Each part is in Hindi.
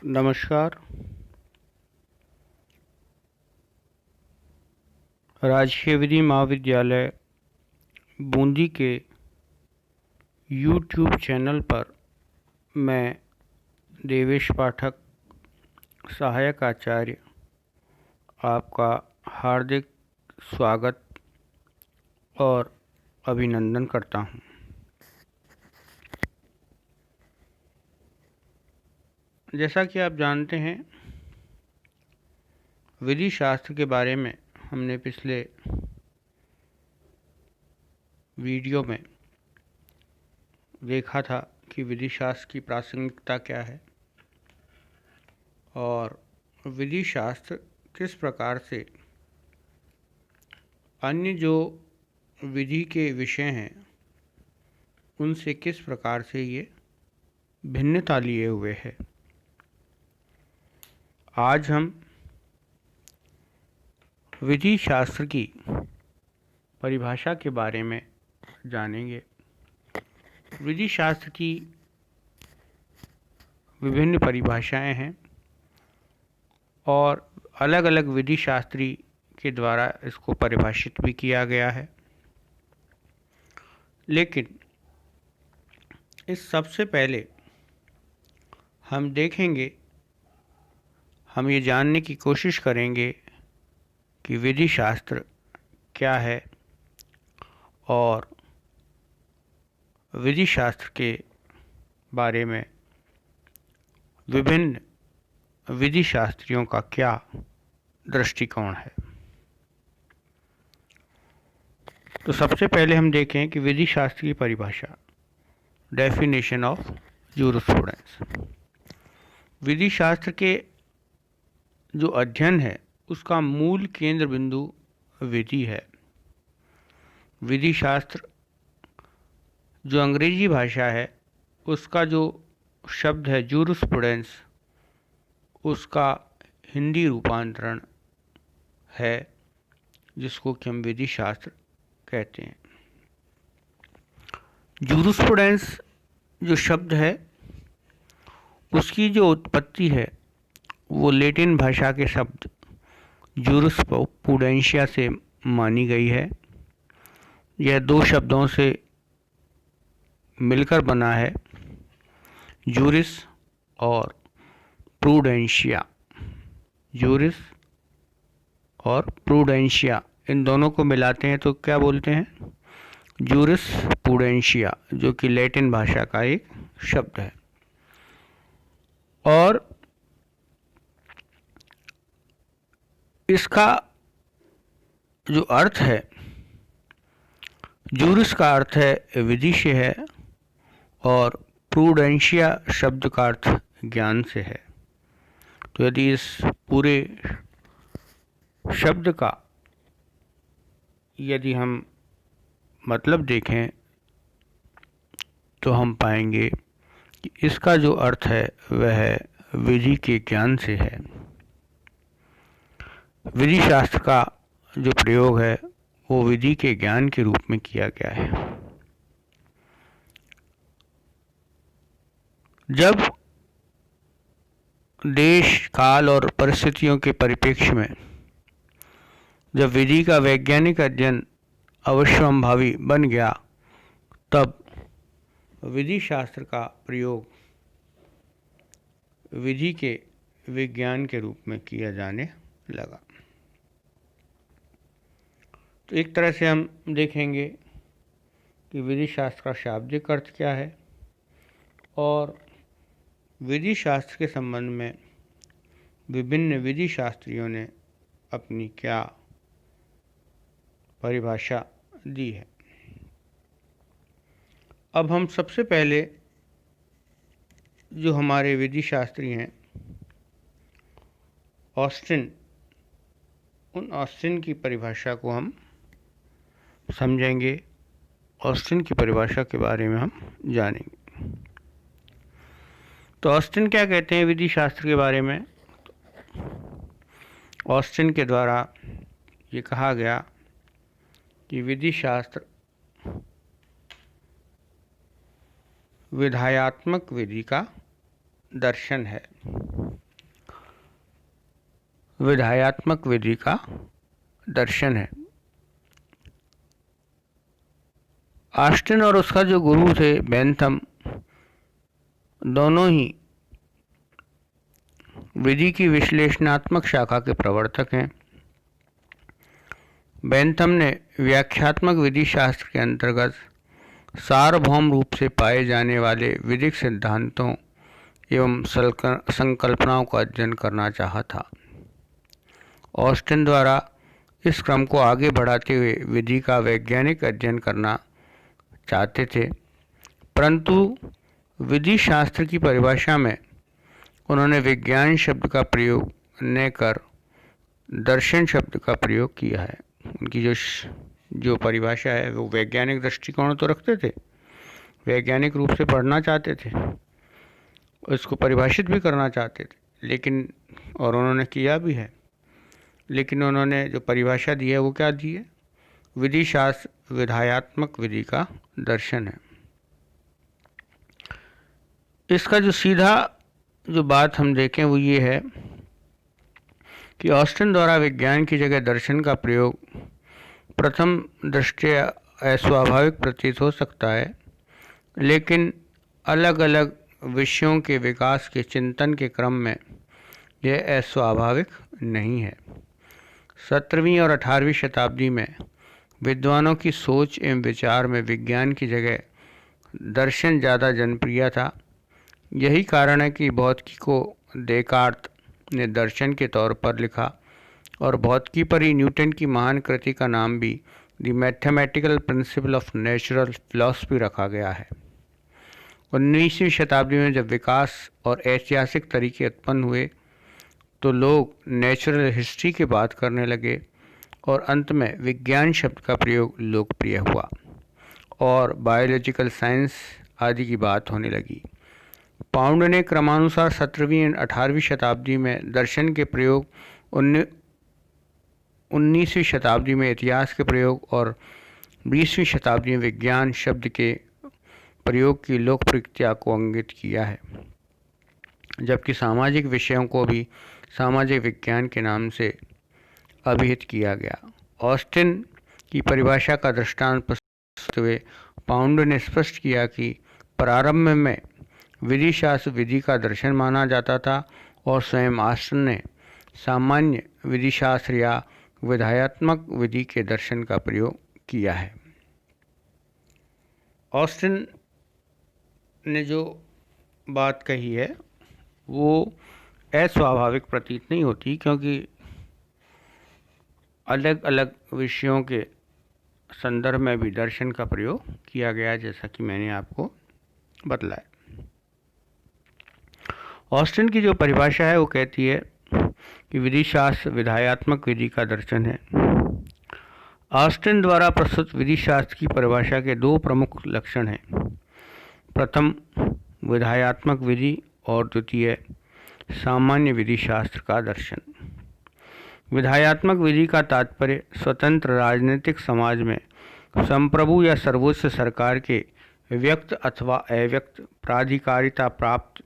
नमस्कार। राजकीय विधि महाविद्यालय बूंदी के यूट्यूब चैनल पर मैं देवेश पाठक, सहायक आचार्य, आपका हार्दिक स्वागत और अभिनंदन करता हूँ। जैसा कि आप जानते हैं, विधि शास्त्र के बारे में हमने पिछले वीडियो में देखा था कि विधि शास्त्र की प्रासंगिकता क्या है और विधि शास्त्र किस प्रकार से अन्य जो विधि के विषय हैं उनसे किस प्रकार से ये भिन्नता लिए हुए है। आज हम विधि शास्त्र की परिभाषा के बारे में जानेंगे। विधि शास्त्र की विभिन्न परिभाषाएं हैं और अलग अलग विधि शास्त्री के द्वारा इसको परिभाषित भी किया गया है। लेकिन इस सबसे पहले हम देखेंगे, हम ये जानने की कोशिश करेंगे कि विधि शास्त्र क्या है और विधि शास्त्र के बारे में विभिन्न विधि शास्त्रियों का क्या दृष्टिकोण है। तो सबसे पहले हम देखें कि विधि शास्त्र की परिभाषा, डेफिनेशन ऑफ जूरिस्प्रूडेंस। विधि शास्त्र के जो अध्ययन है उसका मूल केंद्र बिंदु विधि है। विधि शास्त्र जो अंग्रेजी भाषा है उसका जो शब्द है जूरिस्प्रूडेंस, उसका हिंदी रूपांतरण है जिसको कि हम विधि शास्त्र कहते हैं। जूरिस्प्रूडेंस जो शब्द है उसकी जो उत्पत्ति है वो लैटिन भाषा के शब्द जूरिस्प्रूडेंशिया से मानी गई है। यह दो शब्दों से मिलकर बना है, जूरिस और प्रूडेंशिया। जूरिस और प्रूडेंशिया, इन दोनों को मिलाते हैं तो क्या बोलते हैं? जूरिस प्रूडेंशिया, जो कि लैटिन भाषा का एक शब्द है। और इसका जो अर्थ है, जूरिस का अर्थ है विधि से है और प्रूडेंशिया शब्द का अर्थ ज्ञान से है। तो यदि इस पूरे शब्द का यदि हम मतलब देखें तो हम पाएंगे कि इसका जो अर्थ है वह विधि के ज्ञान से है। विधि शास्त्र का जो प्रयोग है वो विधि के ज्ञान के रूप में किया गया है। जब देश, काल और परिस्थितियों के परिप्रेक्ष्य में जब विधि का वैज्ञानिक अध्ययन अवश्यंभावी बन गया, तब विधि शास्त्र का प्रयोग विधि के विज्ञान के रूप में किया जाने लगा। तो एक तरह से हम देखेंगे कि विधि शास्त्र का शाब्दिक अर्थ क्या है और विधि शास्त्र के संबंध में विभिन्न विधि शास्त्रियों ने अपनी क्या परिभाषा दी है। अब हम सबसे पहले जो हमारे विधि शास्त्री हैं ऑस्टिन, उन ऑस्टिन की परिभाषा को हम समझेंगे। ऑस्टिन की परिभाषा के बारे में हम जानेंगे। तो ऑस्टिन क्या कहते हैं विधि शास्त्र के बारे में? ऑस्टिन के द्वारा ये कहा गया कि विधि शास्त्र विधायात्मक विधि का दर्शन है। विधायात्मक विधि का दर्शन है। ऑस्टिन और उसका जो गुरु थे बेंथम, दोनों ही विधि की विश्लेषणात्मक शाखा के प्रवर्तक हैं। बेंथम ने व्याख्यात्मक विधि शास्त्र के अंतर्गत सार्वभौम रूप से पाए जाने वाले विधिक सिद्धांतों एवं संकल्पनाओं का अध्ययन करना चाहा था। ऑस्टिन द्वारा इस क्रम को आगे बढ़ाते हुए विधि का वैज्ञानिक अध्ययन करना चाहते थे, परंतु विधि शास्त्र की परिभाषा में उन्होंने विज्ञान शब्द का प्रयोग न कर दर्शन शब्द का प्रयोग किया है। उनकी जो परिभाषा है वो वैज्ञानिक दृष्टिकोण तो रखते थे, वैज्ञानिक रूप से पढ़ना चाहते थे, उसको परिभाषित भी करना चाहते थे, लेकिन और उन्होंने किया भी है, लेकिन उन्होंने जो परिभाषा दी है वो क्या दी है? विधि शास्त्र विधायात्मक विधि का दर्शन है। इसका जो सीधा जो बात हम देखें वो ये है कि ऑस्टिन द्वारा विज्ञान की जगह दर्शन का प्रयोग प्रथम दृष्टया अस्वाभाविक प्रतीत हो सकता है, लेकिन अलग अलग विषयों के विकास के चिंतन के क्रम में यह अस्वाभाविक नहीं है। 17वीं और 18वीं शताब्दी में विद्वानों की सोच एवं विचार में विज्ञान की जगह दर्शन ज़्यादा जनप्रिय था। यही कारण है कि भौतिकी को देकार्त ने दर्शन के तौर पर लिखा और भौतिकी पर ही न्यूटन की महान कृति का नाम भी the mathematical principle of natural philosophy रखा गया है। 19वीं शताब्दी में जब विकास और ऐतिहासिक तरीके उत्पन्न हुए तो लोग नेचुरल हिस्ट्री की बात करने लगे और अंत में विज्ञान शब्द का प्रयोग लोकप्रिय हुआ और बायोलॉजिकल साइंस आदि की बात होने लगी। पाउंड ने क्रमानुसार 17वीं और 18वीं शताब्दी में दर्शन के प्रयोग, 19वीं शताब्दी में इतिहास के प्रयोग और 20वीं शताब्दी में विज्ञान शब्द के प्रयोग की लोकप्रियता को अंकित किया है, जबकि सामाजिक विषयों को भी सामाजिक विज्ञान के नाम से अभिहित किया गया। ऑस्टिन की परिभाषा का दृष्टांत प्रस्तुत हुए पाउंड ने स्पष्ट किया कि प्रारंभ में विधि शास्त्र विधि का दर्शन माना जाता था और स्वयं ऑस्टिन ने सामान्य विधि शास्त्र या विधायात्मक विधि के दर्शन का प्रयोग किया है। ऑस्टिन ने जो बात कही है वो अस्वाभाविक प्रतीत नहीं होती, क्योंकि अलग अलग विषयों के संदर्भ में भी दर्शन का प्रयोग किया गया, जैसा कि मैंने आपको बतलाया। ऑस्टिन की जो परिभाषा है वो कहती है कि विधि शास्त्र विधायात्मक विधि का दर्शन है। ऑस्टिन द्वारा प्रस्तुत विधि शास्त्र की परिभाषा के दो प्रमुख लक्षण हैं। प्रथम विधायात्मक विधि और द्वितीय सामान्य विधि शास्त्र का दर्शन। विधायात्मक विधि का तात्पर्य स्वतंत्र राजनीतिक समाज में संप्रभु या सर्वोच्च सरकार के व्यक्त अथवा अव्यक्त प्राधिकारिता प्राप्त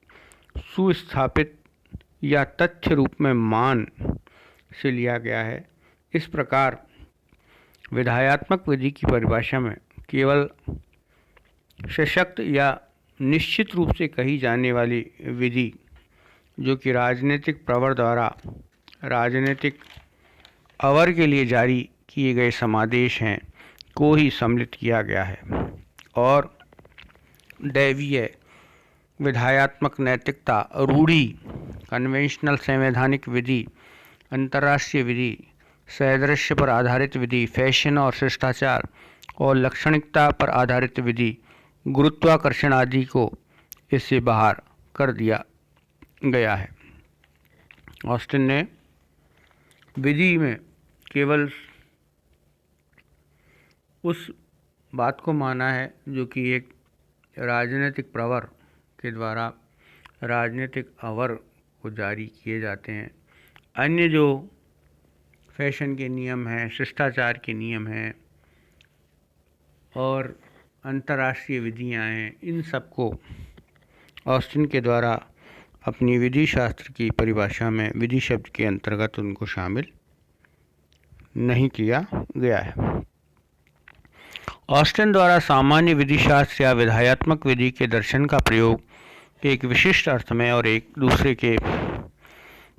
सुस्थापित या तथ्य रूप में मान से लिया गया है। इस प्रकार विधायात्मक विधि की परिभाषा में केवल सशक्त या निश्चित रूप से कही जाने वाली विधि, जो कि राजनीतिक प्रवर द्वारा राजनीतिक अवर के लिए जारी किए गए समादेश हैं, को ही सम्मिलित किया गया है, और दैवीय विधायात्मक नैतिकता, रूढ़ी कन्वेंशनल संवैधानिक विधि, अंतर्राष्ट्रीय विधि, सादृश्य पर आधारित विधि, फैशन और शिष्टाचार और लाक्षणिकता पर आधारित विधि, गुरुत्वाकर्षण आदि को इससे बाहर कर दिया गया है। ऑस्टिन ने विधि में केवल उस बात को माना है जो कि एक राजनीतिक प्रवर के द्वारा राजनीतिक अवर को जारी किए जाते हैं। अन्य जो फैशन के नियम हैं, शिष्टाचार के नियम हैं और अंतर्राष्ट्रीय विधियां हैं, इन सबको ऑस्टिन के द्वारा अपनी विधि शास्त्र की परिभाषा में विधि शब्द के अंतर्गत उनको शामिल नहीं किया गया है। ऑस्टिन द्वारा सामान्य विधि शास्त्र या विधायात्मक विधि के दर्शन का प्रयोग एक विशिष्ट अर्थ में और एक दूसरे के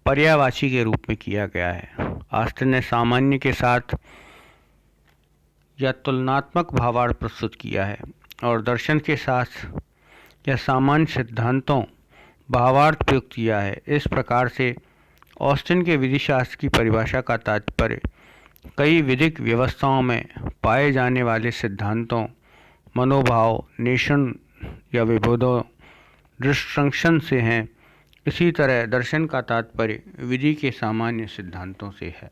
पर्यायवाची के रूप में किया गया है। ऑस्टिन ने सामान्य के साथ या तुलनात्मक भावार्थ प्रस्तुत किया है और दर्शन के साथ या सामान्य सिद्धांतों भावार्थ प्रयुक्त किया है। इस प्रकार से ऑस्टिन के विधि शास्त्र की परिभाषा का तात्पर्य कई विधिक व्यवस्थाओं में पाए जाने वाले सिद्धांतों, मनोभाव, नेशन या विभेदों, डिस्टिंक्शन से हैं। इसी तरह दर्शन का तात्पर्य विधि के सामान्य सिद्धांतों से है।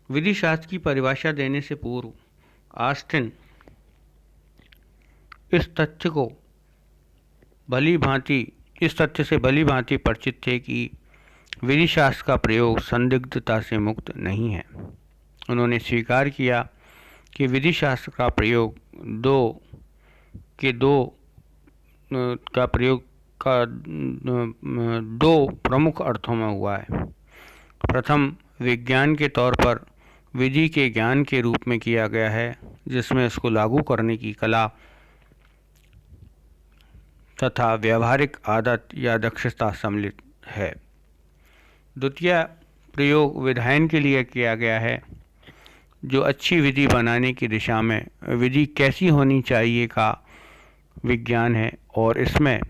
विधि शास्त्र की परिभाषा देने से पूर्व ऑस्टिन इस तथ्य से भली भांति परिचित थे कि विधि शास्त्र का प्रयोग संदिग्धता से मुक्त नहीं है। उन्होंने स्वीकार किया कि विधि शास्त्र का प्रयोग दो प्रमुख अर्थों में हुआ है। प्रथम, विज्ञान के तौर पर विधि के ज्ञान के रूप में किया गया है, जिसमें इसको लागू करने की कला तथा व्यावहारिक आदत या दक्षता सम्मिलित है। द्वितीय प्रयोग विधायन के लिए किया गया है, जो अच्छी विधि बनाने की दिशा में विधि कैसी होनी चाहिए का विज्ञान है और इसमें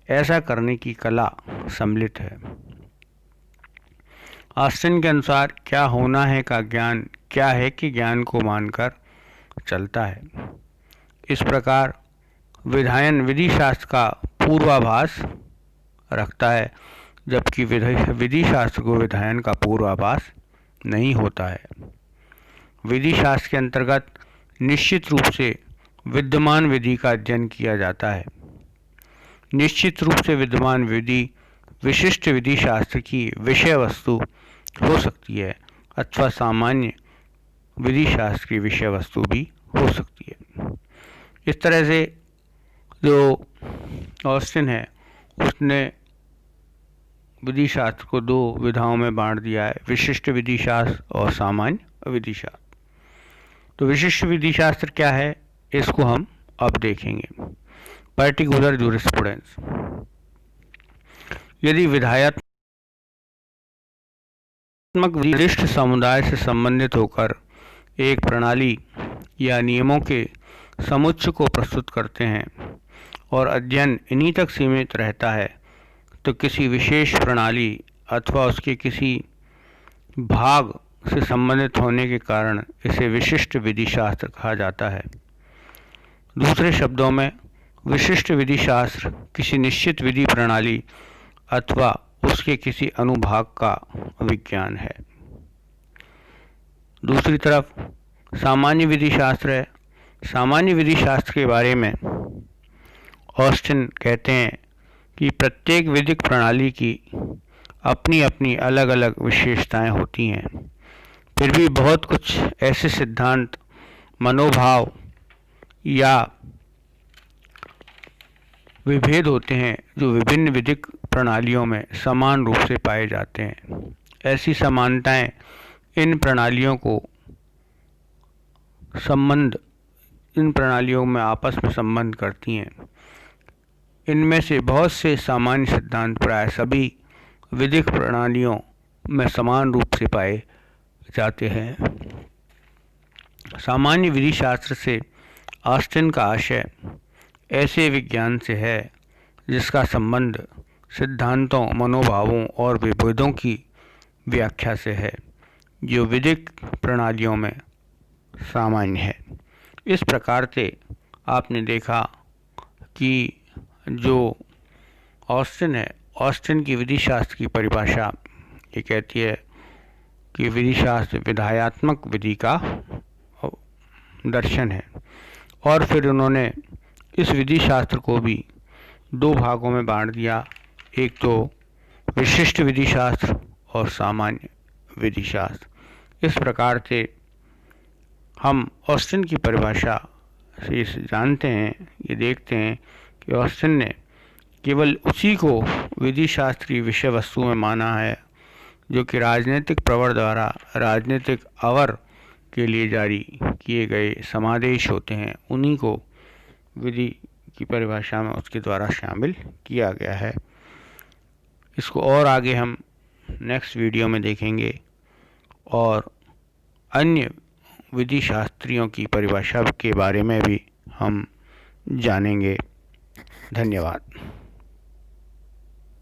ऐसा करने की कला सम्मिलित है। ऑस्टिन के अनुसार क्या होना है का ज्ञान क्या है कि ज्ञान को मानकर चलता है। इस प्रकार विधायन विधि शास्त्र का पूर्वाभास रखता है, जबकि विधि शास्त्र को विधायन का पूर्वाभास नहीं होता है। विधि शास्त्र के अंतर्गत निश्चित रूप से विद्यमान विधि का अध्ययन किया जाता है। निश्चित रूप से विद्यमान विधि विशिष्ट विधि शास्त्र की विषय वस्तु हो सकती है अथवा सामान्य विधि शास्त्र की विषय वस्तु भी हो सकती है। इस तरह से जो ऑस्टिन है उसने विधि शास्त्र को दो विधाओं में बांट दिया है, विशिष्ट विधि शास्त्र और सामान्य विधि शास्त्र। तो विशिष्ट विधि शास्त्र क्या है इसको हम अब देखेंगे। पर्टिकुलर जूरिस्प्रूडेंस, यदि विधायक विशिष्ट समुदाय से संबंधित होकर एक प्रणाली या नियमों के समुच्चय को प्रस्तुत करते हैं और अध्ययन इन्हीं तक सीमित रहता है, तो किसी विशेष प्रणाली अथवा उसके किसी भाग से संबंधित होने के कारण इसे विशिष्ट विधि शास्त्र कहा जाता है। दूसरे शब्दों में विशिष्ट विधि शास्त्र किसी निश्चित विधि प्रणाली अथवा उसके किसी अनुभाग का विज्ञान है। दूसरी तरफ सामान्य विधि शास्त्र है। सामान्य विधि शास्त्र के बारे में ऑस्टिन कहते हैं कि प्रत्येक विधिक प्रणाली की अपनी अपनी अलग अलग विशेषताएं होती हैं, फिर भी बहुत कुछ ऐसे सिद्धांत, मनोभाव या विभेद होते हैं जो विभिन्न विधिक प्रणालियों में समान रूप से पाए जाते हैं। ऐसी समानताएं इन प्रणालियों में आपस में संबंध करती हैं। इनमें से बहुत से सामान्य सिद्धांत प्राय सभी विधिक प्रणालियों में समान रूप से पाए जाते हैं। सामान्य विधि शास्त्र से ऑस्टिन का आशय ऐसे विज्ञान से है जिसका संबंध सिद्धांतों, मनोभावों और विभेदों की व्याख्या से है, जो विधिक प्रणालियों में सामान्य है। इस प्रकार से आपने देखा कि जो ऑस्टिन है, ऑस्टिन की विधि शास्त्र की परिभाषा ये कहती है कि विधि शास्त्र विधायात्मक विधि का दर्शन है, और फिर उन्होंने इस विधि शास्त्र को भी दो भागों में बांट दिया, एक तो विशिष्ट विधि शास्त्र और सामान्य विधि शास्त्र। इस प्रकार से हम ऑस्टिन की परिभाषा से जानते हैं, ये देखते हैं कि ऑस्टिन ने केवल उसी को विधि शास्त्रीय विषय वस्तु में माना है जो कि राजनीतिक प्रवर द्वारा राजनीतिक अवर के लिए जारी किए गए समादेश होते हैं, उन्हीं को विधि की परिभाषा में उसके द्वारा शामिल किया गया है। इसको और आगे हम नेक्स्ट वीडियो में देखेंगे और अन्य विधि शास्त्रियों की परिभाषा के बारे में भी हम जानेंगे। धन्यवाद।